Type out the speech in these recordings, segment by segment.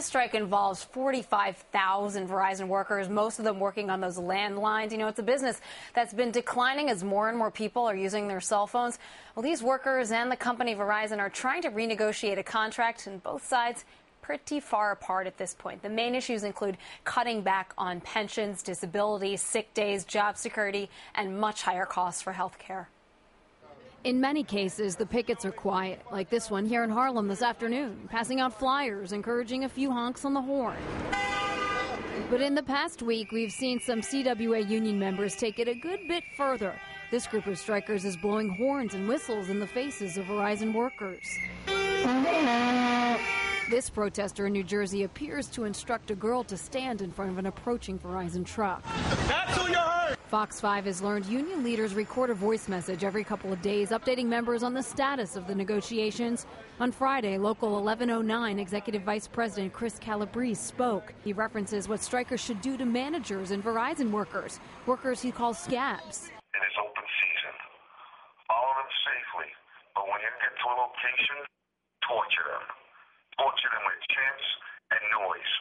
The strike involves 45,000 Verizon workers, most of them working on those landlines. You know, it's a business that's been declining as more and more people are using their cell phones. Well, these workers and the company Verizon are trying to renegotiate a contract, and both sides pretty far apart at this point. The main issues include cutting back on pensions, disability, sick days, job security, and much higher costs for health care. In many cases, the pickets are quiet, like this one here in Harlem this afternoon, passing out flyers, encouraging a few honks on the horn. But in the past week, we've seen some CWA union members take it a good bit further. This group of strikers is blowing horns and whistles in the faces of Verizon workers. This protester in New Jersey appears to instruct a girl to stand in front of an approaching Verizon truck. That's who you heard! Fox 5 has learned union leaders record a voice message every couple of days, updating members on the status of the negotiations. On Friday, Local 1109 Executive Vice President Chris Calabrese spoke. He references what strikers should do to managers and Verizon workers he calls scabs. It is open season. Follow them safely, but when you get to a location, torture them. Torture them with chants and noise.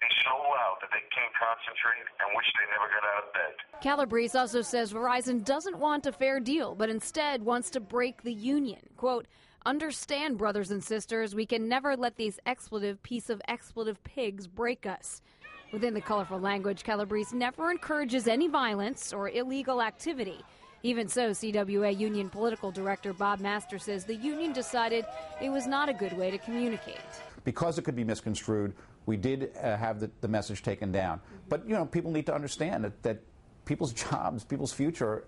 Be so loud that they can't concentrate and wish they never got out of bed. Calabrese also says Verizon doesn't want a fair deal, but instead wants to break the union. Quote, "Understand, brothers and sisters, we can never let these piece of expletive pigs break us." Within the colorful language, Calabrese never encourages any violence or illegal activity. Even so, CWA Union Political Director Bob Master says the union decided it was not a good way to communicate. Because it could be misconstrued, we did have the message taken down. But, you know, people need to understand that people's jobs, people's futures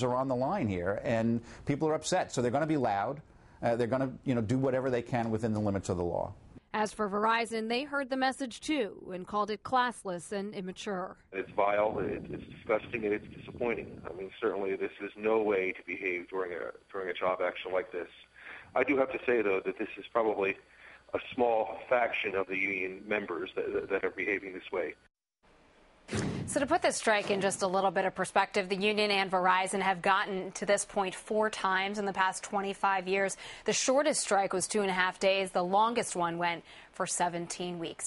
are on the line here, and people are upset. So they're going to be loud. They're going to, do whatever they can within the limits of the law. As for Verizon, they heard the message too and called it classless and immature. It's vile, it's disgusting, and it's disappointing. I mean, certainly this is no way to behave during a job action like this. I do have to say, though, that this is probably a small faction of the union members that are behaving this way. So to put this strike in just a little bit of perspective, the union and Verizon have gotten to this point 4 times in the past 25 years. The shortest strike was 2.5 days. The longest one went for 17 weeks.